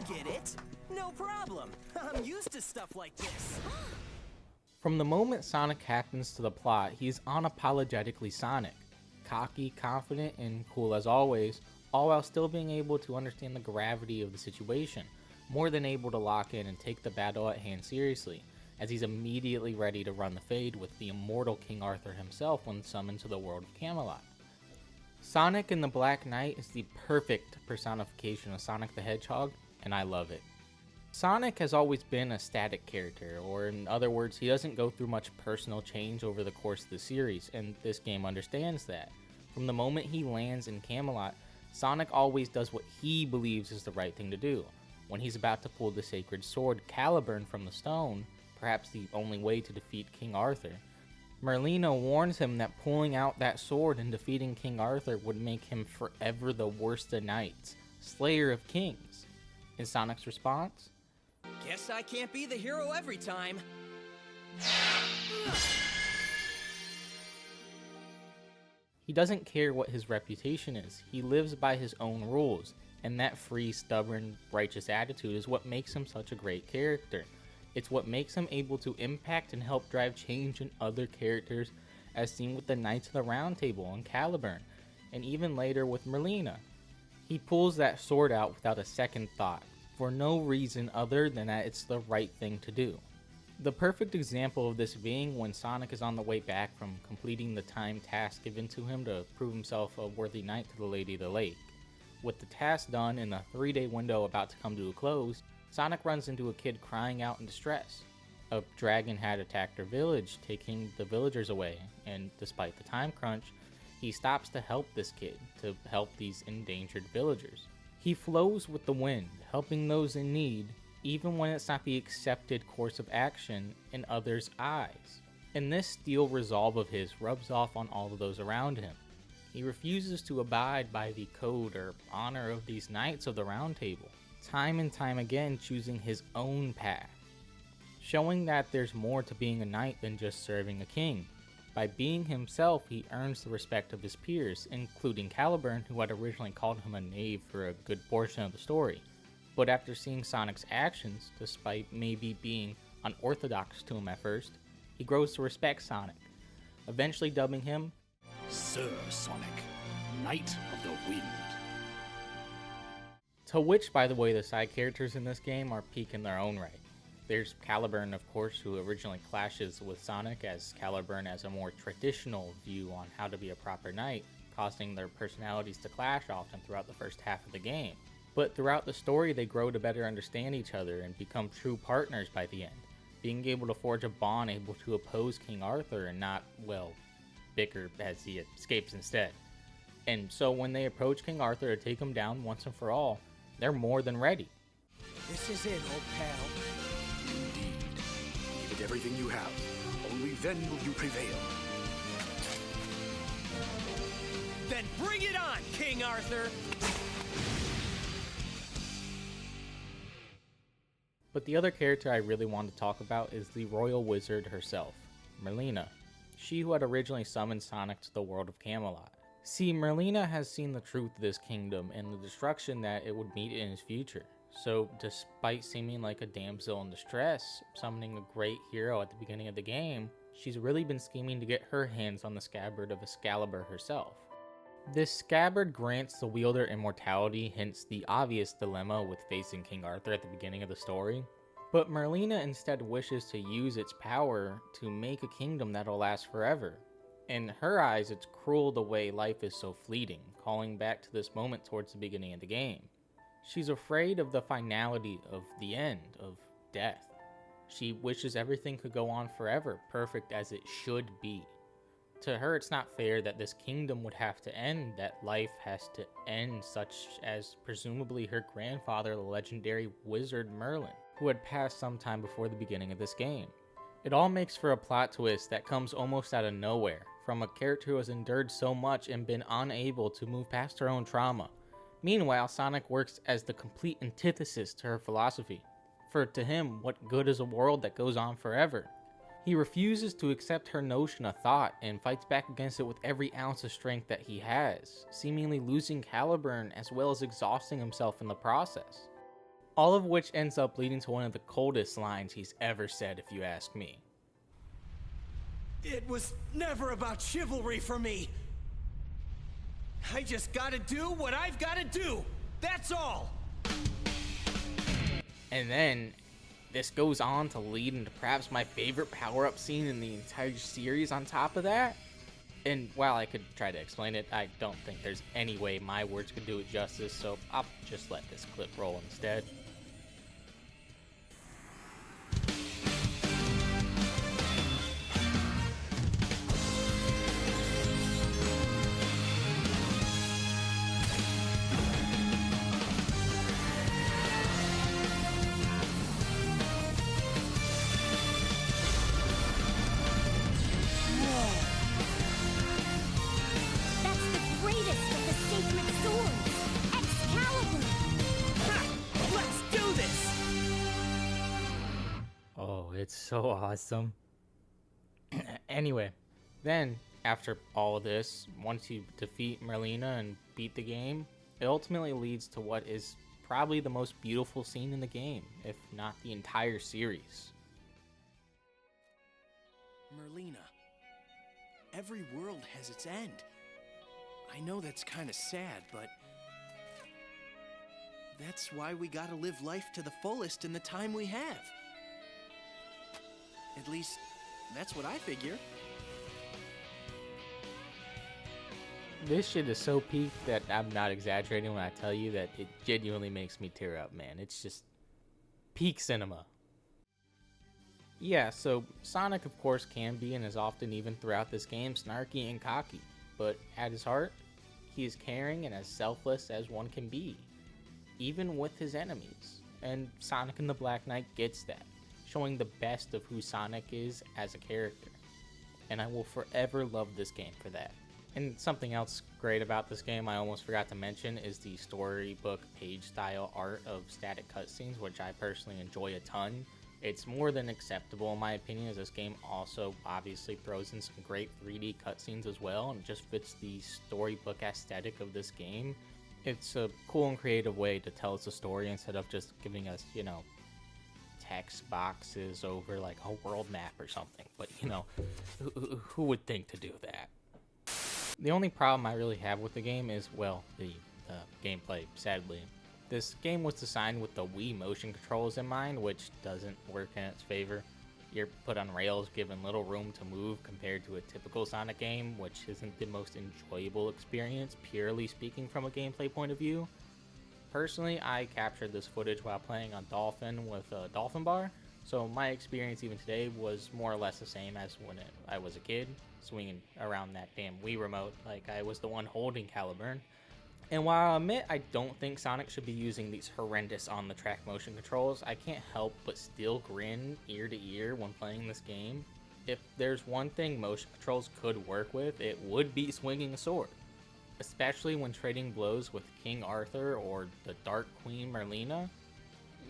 get it. No problem. I'm used to stuff like this. From the moment Sonic happens to the plot, he's unapologetically Sonic. Cocky, confident, and cool as always, all while still being able to understand the gravity of the situation, more than able to lock in and take the battle at hand seriously, as he's immediately ready to run the fade with the immortal King Arthur himself when summoned to the world of Camelot. Sonic in the Black Knight is the perfect personification of Sonic the Hedgehog, and I love it. Sonic has always been a static character, or in other words, he doesn't go through much personal change over the course of the series, and this game understands that. From the moment he lands in Camelot, Sonic always does what he believes is the right thing to do. When he's about to pull the sacred sword Caliburn from the stone, perhaps the only way to defeat King Arthur, Merlina warns him that pulling out that sword and defeating King Arthur would make him forever the worst of knights, slayer of kings. In Sonic's response, Guess I can't be the hero every time. he doesn't care what his reputation is, he lives by his own rules, and that free, stubborn, righteous attitude is what makes him such a great character. It's what makes him able to impact and help drive change in other characters, as seen with the Knights of the Round Table and Caliburn, and even later with Merlina. He pulls that sword out without a second thought, for no reason other than that it's the right thing to do. The perfect example of this being when Sonic is on the way back from completing the timed task given to him to prove himself a worthy knight to the Lady of the Lake. With the task done and the 3-day window about to come to a close, Sonic runs into a kid crying out in distress. A dragon had attacked their village, taking the villagers away, and despite the time crunch, he stops to help this kid, to help these endangered villagers. He flows with the wind, helping those in need, even when it's not the accepted course of action in others' eyes. And this steel resolve of his rubs off on all of those around him. He refuses to abide by the code or honor of these Knights of the Round Table, time and time again choosing his own path, showing that there's more to being a knight than just serving a king. By being himself, he earns the respect of his peers, including Caliburn, who had originally called him a knave for a good portion of the story. But after seeing Sonic's actions, despite maybe being unorthodox to him at first, he grows to respect Sonic, eventually dubbing him Sir Sonic, Knight of the Wind. To which, by the way, the side characters in this game are peak in their own right. There's Caliburn, of course, who originally clashes with Sonic, as Caliburn has a more traditional view on how to be a proper knight, causing their personalities to clash often throughout the first half of the game. But throughout the story, they grow to better understand each other and become true partners by the end, being able to forge a bond able to oppose King Arthur and not, well, bicker as he escapes instead. And so when they approach King Arthur to take him down once and for all, they're more than ready. This is it, old pal. Indeed. Give it everything you have. Only then will you prevail. Then bring it on, King Arthur! But the other character I really want to talk about is the royal wizard herself, Merlina. She who had originally summoned Sonic to the world of Camelot. See, Merlina has seen the truth of this kingdom and the destruction that it would meet in his future. So, despite seeming like a damsel in distress, summoning a great hero at the beginning of the game, she's really been scheming to get her hands on the scabbard of Excalibur herself. This scabbard grants the wielder immortality, hence the obvious dilemma with facing King Arthur at the beginning of the story. But Merlina instead wishes to use its power to make a kingdom that'll last forever. In her eyes, it's cruel the way life is so fleeting, calling back to this moment towards the beginning of the game. She's afraid of the finality of the end, of death. She wishes everything could go on forever, perfect as it should be. To her, it's not fair that this kingdom would have to end, that life has to end, such as presumably her grandfather, the legendary wizard Merlin, who had passed some time before the beginning of this game. It all makes for a plot twist that comes almost out of nowhere, from a character who has endured so much and been unable to move past her own trauma. Meanwhile, Sonic works as the complete antithesis to her philosophy. For to him, what good is a world that goes on forever? He refuses to accept her notion of thought and fights back against it with every ounce of strength that he has, seemingly losing Caliburn as well as exhausting himself in the process. All of which ends up leading to one of the coldest lines he's ever said, if you ask me. It was never about chivalry for me. I just gotta do what I've gotta do. That's all. And then this goes on to lead into perhaps my favorite power-up scene in the entire series on top of that. And while I could try to explain it, I don't think there's any way my words could do it justice, so I'll just let this clip roll instead. It's so awesome. Anyway, then after all of this, once you defeat Merlina and beat the game, it ultimately leads to what is probably the most beautiful scene in the game, if not the entire series. Merlina. Every world has its end. I know that's kind of sad, but that's why we gotta live life to the fullest in the time we have. At least, that's what I figure. This shit is so peak that I'm not exaggerating when I tell you that it genuinely makes me tear up, man. It's just peak cinema. Yeah, so Sonic of course can be, and is often even throughout this game, snarky and cocky. But at his heart, he is caring and as selfless as one can be, even with his enemies. And Sonic and the Black Knight gets that, showing the best of who Sonic is as a character. And I will forever love this game for that. And something else great about this game I almost forgot to mention is the storybook page style art of static cutscenes, which I personally enjoy a ton. It's more than acceptable in my opinion, as this game also obviously throws in some great 3D cutscenes as well, and it just fits the storybook aesthetic of this game. It's a cool and creative way to tell us a story instead of just giving us, you know, text boxes over like a world map or something. But you know, who would think to do that? The only problem I really have with the game is, well, the gameplay, sadly. This game was designed with the Wii motion controls in mind, which doesn't work in its favor. You're put on rails, given little room to move compared to a typical Sonic game, which isn't the most enjoyable experience, purely speaking from a gameplay point of view. Personally, I captured this footage while playing on Dolphin with a Dolphin Bar, so my experience even today was more or less the same as when I was a kid, swinging around that damn Wii remote like I was the one holding Caliburn. And while I admit I don't think Sonic should be using these horrendous on-the-track motion controls, I can't help but still grin ear to ear when playing this game. If there's one thing motion controls could work with, it would be swinging a sword. Especially when trading blows with King Arthur or the Dark Queen Merlina.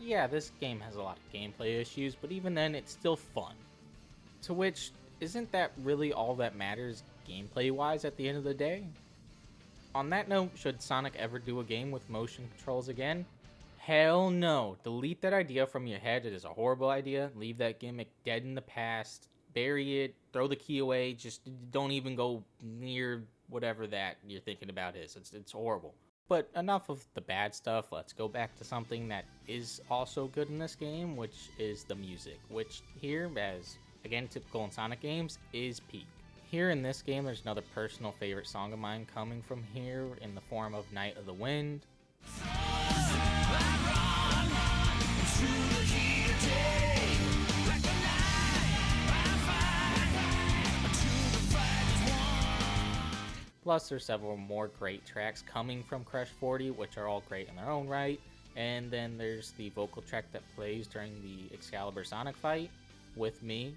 Yeah, this game has a lot of gameplay issues, but even then it's still fun. To which, isn't that really all that matters gameplay-wise at the end of the day? On that note, should Sonic ever do a game with motion controls again? Hell no. Delete that idea from your head. It is a horrible idea. Leave that gimmick dead in the past. Bury it. Throw the key away. Just don't even go near whatever that you're thinking about is. It's horrible. But enough of the bad stuff. Let's go back to something that is also good in this game, which is the music, which here, as again typical in Sonic games, is peak. Here in this game, there's another personal favorite song of mine coming from here in the form of Night of the Wind. Plus, there's several more great tracks coming from Crush 40, which are all great in their own right. And then there's the vocal track that plays during the Excalibur Sonic fight with me.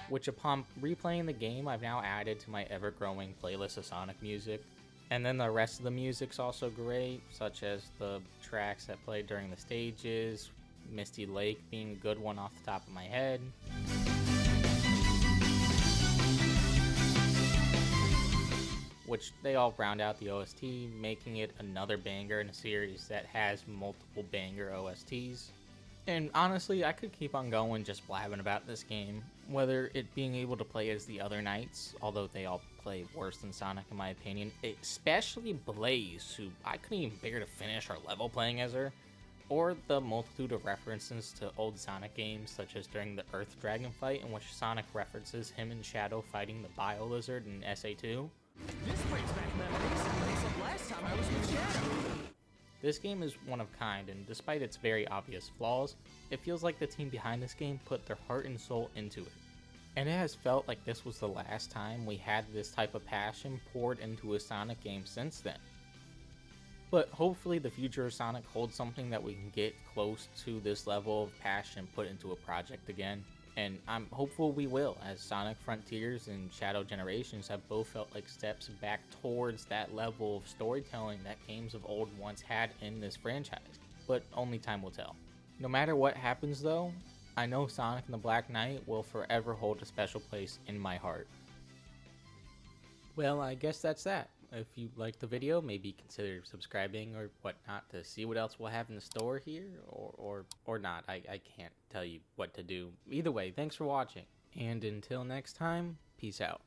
Which upon replaying the game, I've now added to my ever-growing playlist of Sonic music. And then the rest of the music's also great, such as the tracks that play during the stages, Misty Lake being a good one off the top of my head. which they all round out the OST, making it another banger in a series that has multiple banger OSTs. And honestly, I could keep on going just blabbing about this game, whether it being able to play as the other knights, although they all play worse than Sonic in my opinion, especially Blaze, who I couldn't even bear to finish our level playing as her, or the multitude of references to old Sonic games, such as during the Earth Dragon fight in which Sonic references him and Shadow fighting the Bio Lizard in SA2. This brings back memories of last time I was with Shadow. This game is one of kind, and despite its very obvious flaws, it feels like the team behind this game put their heart and soul into it. And it has felt like this was the last time we had this type of passion poured into a Sonic game since then. But hopefully the future of Sonic holds something that we can get close to this level of passion put into a project again. And I'm hopeful we will, as Sonic Frontiers and Shadow Generations have both felt like steps back towards that level of storytelling that games of old once had in this franchise. But only time will tell. No matter what happens though, I know Sonic and the Black Knight will forever hold a special place in my heart. Well, I guess that's that. If you liked the video, maybe consider subscribing or whatnot to see what else we'll have in the store here, or not. I can't tell you what to do. Either way, thanks for watching, and until next time, peace out.